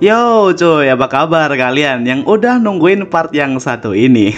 Yo cuy, apa kabar kalian yang udah nungguin part yang satu ini?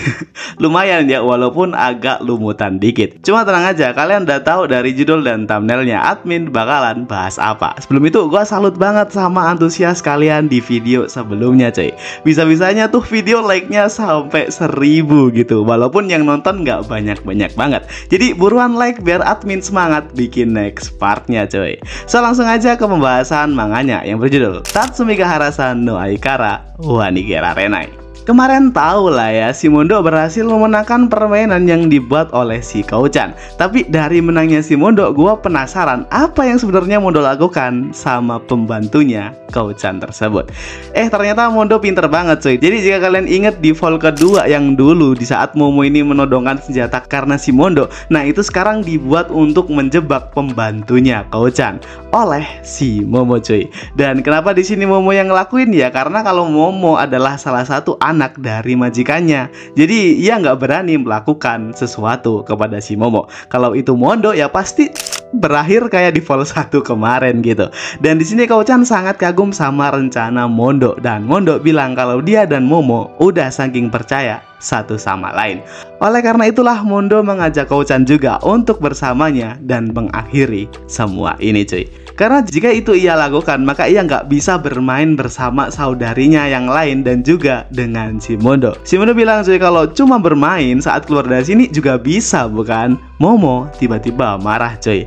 Lumayan ya, walaupun agak lumutan dikit. Cuma tenang aja, kalian udah tahu dari judul dan thumbnailnya admin bakalan bahas apa. Sebelum itu, gua salut banget sama antusias kalian di video sebelumnya cuy. Bisa-bisanya tuh video like-nya sampai 1000 gitu, walaupun yang nonton nggak banyak-banyak banget. Jadi buruan like biar admin semangat bikin next partnya cuy. So langsung aja ke pembahasan manganya yang berjudul Tatsumi ga Harasan no Aikara wa Nigera Renai. Kemarin tahu lah ya, si Mondo berhasil memenangkan permainan yang dibuat oleh si Kouchan. Tapi dari menangnya si Mondo, gua penasaran apa yang sebenarnya Mondo lakukan sama pembantunya Kouchan tersebut. Ternyata Mondo pinter banget cuy. Jadi jika kalian inget di vol kedua yang dulu di saat Momo ini menodongkan senjata karena si Mondo, nah itu sekarang dibuat untuk menjebak pembantunya Kouchan oleh si Momo cuy. Dan kenapa di sini Momo yang ngelakuin ya? Karena kalau Momo adalah salah satu anak dari majikannya, jadi ia nggak berani melakukan sesuatu kepada si Momo. Kalau itu Mondo ya pasti berakhir kayak di vol 1 kemarin gitu. Dan di sini Kouchan sangat kagum sama rencana Mondo, dan Mondo bilang kalau dia dan Momo udah saking percaya satu sama lain. Oleh karena itulah Mondo mengajak Kouchan juga untuk bersamanya dan mengakhiri semua ini cuy. Karena jika itu ia lakukan, maka ia nggak bisa bermain bersama saudarinya yang lain dan juga dengan si Mondo. Si Mondo bilang cuy kalau cuma bermain saat keluar dari sini juga bisa bukan? Momo tiba-tiba marah cuy.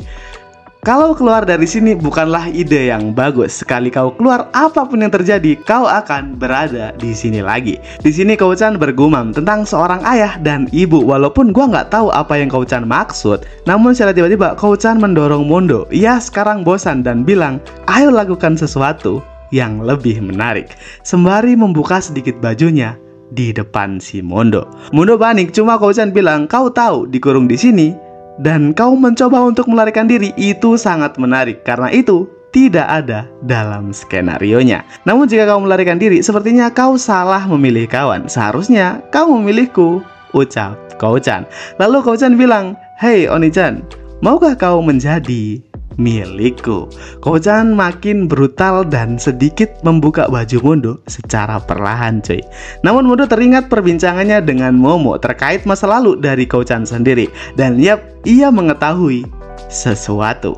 Kalau keluar dari sini bukanlah ide yang bagus. Sekali kau keluar, apapun yang terjadi, kau akan berada di sini lagi. Di sini Kouchan bergumam tentang seorang ayah dan ibu. Walaupun gua nggak tahu apa yang Kouchan maksud, namun secara tiba-tiba Kouchan mendorong Mondo. Ia sekarang bosan dan bilang, ayo lakukan sesuatu yang lebih menarik. Sembari membuka sedikit bajunya di depan si Mondo. Mondo panik, cuma Kouchan bilang, kau tahu dikurung di sini dan kau mencoba untuk melarikan diri, itu sangat menarik karena itu tidak ada dalam skenarionya. Namun jika kau melarikan diri, sepertinya kau salah memilih kawan. Seharusnya kau memilihku, ucap Kouchan. Lalu Kouchan bilang, hei Oni-chan, maukah kau menjadi milikku? Kouchan makin brutal dan sedikit membuka baju Mondo secara perlahan cuy. Namun Mondo teringat perbincangannya dengan Momo terkait masa lalu dari Kouchan sendiri. Dan ia mengetahui sesuatu.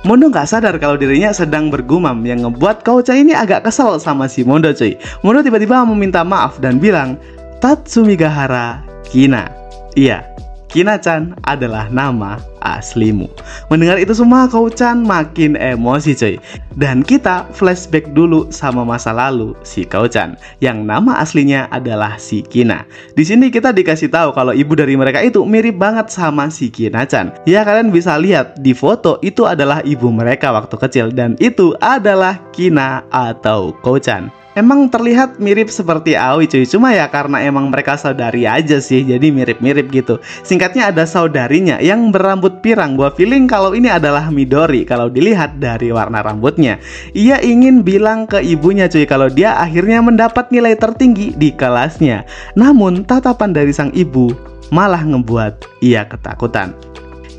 Mondo nggak sadar kalau dirinya sedang bergumam, yang ngebuat Kouchan ini agak kesel sama si Mondo cuy. Mondo tiba-tiba meminta maaf dan bilang, Tatsumi ga Hara Kina. Iya, Kina-chan adalah nama aslimu. Mendengar itu semua, Kouchan makin emosi cuy. Dan kita flashback dulu sama masa lalu si Kouchan, yang nama aslinya adalah si Kina. Di sini kita dikasih tahu kalau ibu dari mereka itu mirip banget sama si Kina-chan. Ya, kalian bisa lihat di foto itu adalah ibu mereka waktu kecil, dan itu adalah Kina atau Kouchan. Emang terlihat mirip seperti Aoi cuy, cuma ya karena emang mereka saudari aja sih, jadi mirip-mirip gitu. Singkatnya ada saudarinya yang berambut pirang. Gua feeling kalau ini adalah Midori kalau dilihat dari warna rambutnya. Ia ingin bilang ke ibunya cuy kalau dia akhirnya mendapat nilai tertinggi di kelasnya. Namun tatapan dari sang ibu malah ngebuat ia ketakutan.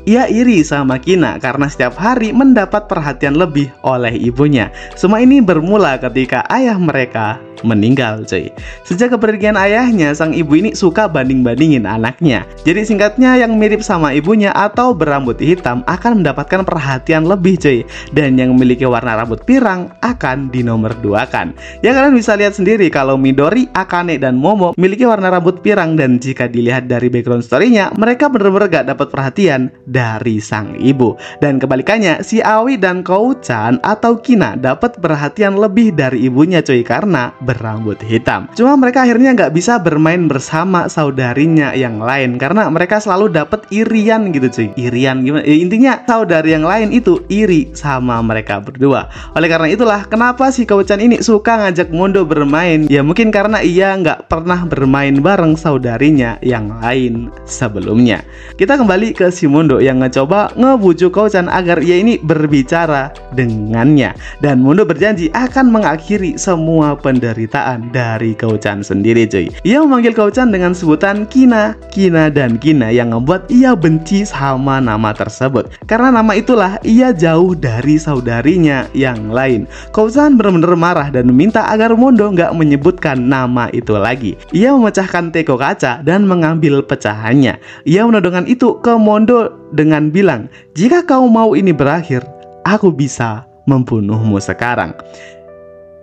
Ia iri sama Kina karena setiap hari mendapat perhatian lebih oleh ibunya. Semua ini bermula ketika ayah mereka meninggal cuy. Sejak kepergian ayahnya, sang ibu ini suka banding-bandingin anaknya. Jadi singkatnya yang mirip sama ibunya atau berambut hitam akan mendapatkan perhatian lebih cuy. Dan yang memiliki warna rambut pirang akan dinomorduakan. Ya, kalian bisa lihat sendiri kalau Midori, Akane, dan Momo memiliki warna rambut pirang. Dan jika dilihat dari background story-nya, mereka bener-bener gak dapat perhatian dari sang ibu. Dan kebalikannya, si Aoi dan Kouchan atau Kina dapat perhatian lebih dari ibunya cuy, karena berambut hitam. Cuma mereka akhirnya nggak bisa bermain bersama saudarinya yang lain karena mereka selalu dapat irian gitu cuy. Irian gimana? Intinya saudari yang lain itu iri sama mereka berdua. Oleh karena itulah kenapa si Kouchan ini suka ngajak Mondo bermain. Ya mungkin karena ia nggak pernah bermain bareng saudarinya yang lain sebelumnya. Kita kembali ke si Mondo yang ngecoba ngebujuk Kouchan agar ia ini berbicara dengannya. Dan Mondo berjanji akan mengakhiri semua penderitaan penderitaan dari Kouchan sendiri cuy. Ia memanggil Kouchan dengan sebutan Kina, Kina, dan Kina yang membuat ia benci sama nama tersebut. Karena nama itulah ia jauh dari saudarinya yang lain. Kouchan benar-benar marah dan meminta agar Mondo nggak menyebutkan nama itu lagi. Ia memecahkan teko kaca dan mengambil pecahannya. Ia menodongkan itu ke Mondo dengan bilang, "Jika kau mau ini berakhir, aku bisa membunuhmu sekarang."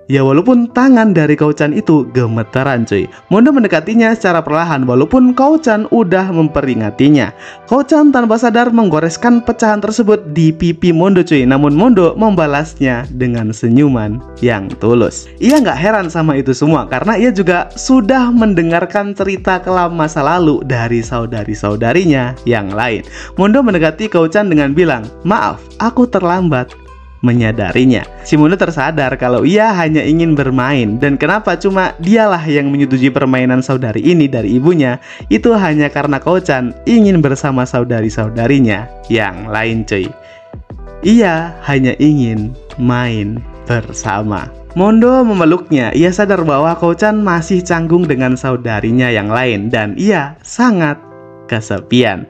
Ya walaupun tangan dari Kouchan itu gemeteran cuy, Mondo mendekatinya secara perlahan walaupun Kouchan udah memperingatinya. Kouchan tanpa sadar menggoreskan pecahan tersebut di pipi Mondo cuy. Namun Mondo membalasnya dengan senyuman yang tulus. Ia nggak heran sama itu semua karena ia juga sudah mendengarkan cerita kelam masa lalu dari saudari-saudarinya yang lain. Mondo mendekati Kouchan dengan bilang, "Maaf, aku terlambat menyadarinya." Si Mondo tersadar kalau ia hanya ingin bermain dan kenapa cuma dialah yang menyetujui permainan saudari ini dari ibunya, itu hanya karena Kouchan ingin bersama saudari-saudarinya yang lain cuy. Ia hanya ingin main bersama. Mondo memeluknya. Ia sadar bahwa Kouchan masih canggung dengan saudarinya yang lain dan ia sangat kesepian.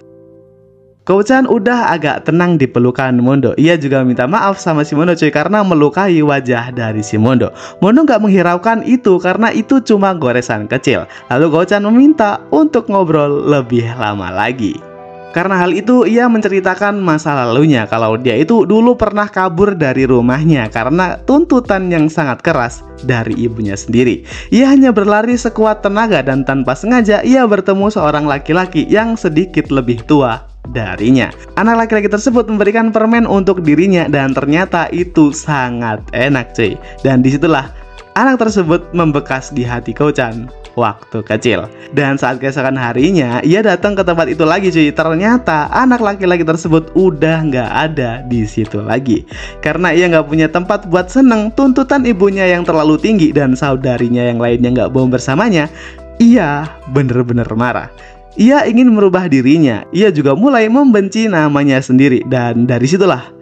Kouchan udah agak tenang di pelukan Mondo. Ia juga minta maaf sama si Mondo cuy karena melukai wajah dari si Mondo. Mondo nggak menghiraukan itu karena itu cuma goresan kecil. Lalu Kouchan meminta untuk ngobrol lebih lama lagi. Karena hal itu ia menceritakan masa lalunya kalau dia itu dulu pernah kabur dari rumahnya karena tuntutan yang sangat keras dari ibunya sendiri. Ia hanya berlari sekuat tenaga dan tanpa sengaja ia bertemu seorang laki-laki yang sedikit lebih tua darinya. Anak laki-laki tersebut memberikan permen untuk dirinya dan ternyata itu sangat enak cuy. Dan disitulah anak tersebut membekas di hati Kouchan waktu kecil. Dan saat keesokan harinya ia datang ke tempat itu lagi cuy. Ternyata anak laki-laki tersebut udah nggak ada di situ lagi. Karena ia nggak punya tempat buat seneng, tuntutan ibunya yang terlalu tinggi dan saudarinya yang lainnya nggak mau bersamanya, ia bener-bener marah. Ia ingin merubah dirinya. Ia juga mulai membenci namanya sendiri. Dan dari situlah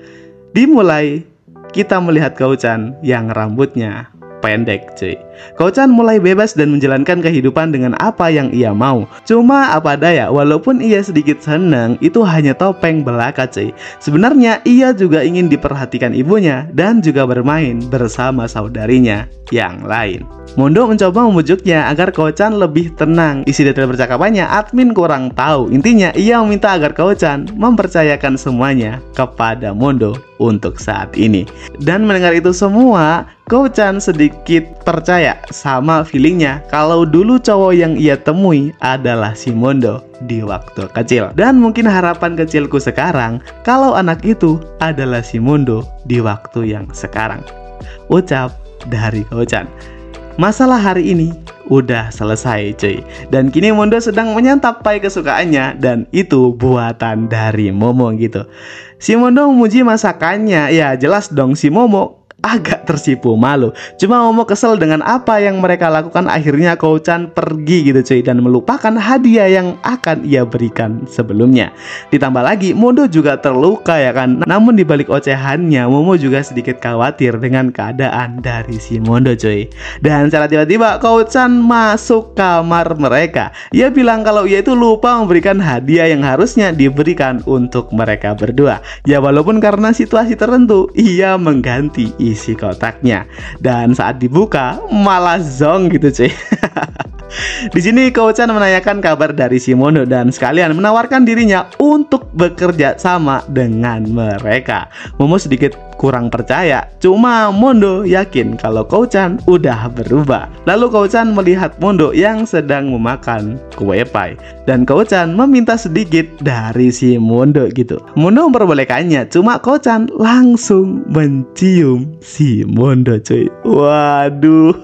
dimulai kita melihat Kouchan yang rambutnya pendek cuy. Kouchan mulai bebas dan menjalankan kehidupan dengan apa yang ia mau. Cuma apa daya, walaupun ia sedikit senang, itu hanya topeng belaka cuy. Sebenarnya ia juga ingin diperhatikan ibunya dan juga bermain bersama saudarinya yang lain. Mondo mencoba membujuknya agar Kouchan lebih tenang. Isi detail percakapannya admin kurang tahu. Intinya ia meminta agar Kouchan mempercayakan semuanya kepada Mondo untuk saat ini. Dan mendengar itu semua, Kouchan sedikit percaya sama feelingnya kalau dulu cowok yang ia temui adalah si Mondo di waktu kecil. Dan mungkin harapan kecilku sekarang kalau anak itu adalah si Mondo di waktu yang sekarang. Ucap dari Kouchan. Masalah hari ini udah selesai cuy. Dan kini Mondo sedang menyantap pai kesukaannya dan itu buatan dari Momo gitu. Si Mondo memuji masakannya. Ya jelas dong si Momo agak tersipu malu. Cuma Momo kesel dengan apa yang mereka lakukan. Akhirnya Kouchan pergi gitu cuy dan melupakan hadiah yang akan ia berikan sebelumnya. Ditambah lagi Mondo juga terluka ya kan. Namun dibalik ocehannya Momo juga sedikit khawatir dengan keadaan dari si Mondo cuy. Dan secara tiba-tiba Kouchan masuk kamar mereka. Ia bilang kalau ia itu lupa memberikan hadiah yang harusnya diberikan untuk mereka berdua. Ya walaupun karena situasi tertentu ia mengganti isi kotaknya. Dan saat dibuka malah zong gitu cuy. Di sini Kouchan menanyakan kabar dari si Mondo dan sekalian menawarkan dirinya untuk bekerja sama dengan mereka. Momo sedikit kurang percaya, cuma Mondo yakin kalau Kouchan udah berubah. Lalu Kouchan melihat Mondo yang sedang memakan kue pai dan Kouchan meminta sedikit dari si Mondo gitu. Mondo memperbolehkannya, cuma Kouchan langsung mencium si Mondo cuy. Waduh.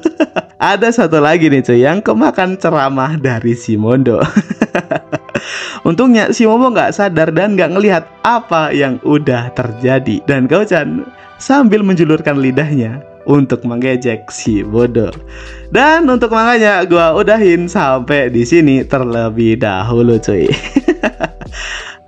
Ada satu lagi nih cuy yang kemakan ceramah dari si Mondo. Untungnya si Momo nggak sadar dan nggak ngelihat apa yang udah terjadi. Dan Kouchan sambil menjulurkan lidahnya untuk mengejek si Mondo. Dan untuk manganya gua udahin sampai di sini terlebih dahulu cuy.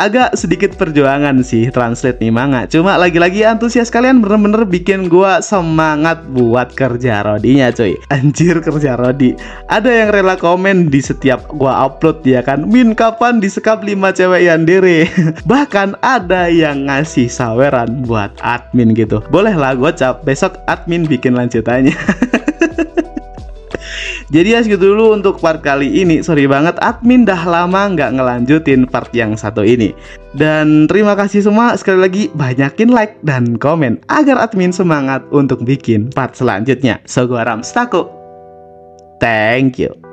agak sedikit perjuangan sih translate nih manga. Cuma lagi-lagi antusias kalian bener-bener bikin gua semangat buat kerja Rodinya coy. Anjir, kerja Rodi. Ada yang rela komen di setiap gua upload ya kan, Min kapan disekap 5 cewek yandere. Bahkan ada yang ngasih saweran buat admin gitu. Bolehlah gocap, besok admin bikin lanjutannya. Jadi ya segitu dulu untuk part kali ini. Sorry banget admin dah lama nggak ngelanjutin part yang satu ini. Dan terima kasih semua, sekali lagi banyakin like dan komen agar admin semangat untuk bikin part selanjutnya. So gua Ramstaku, thank you.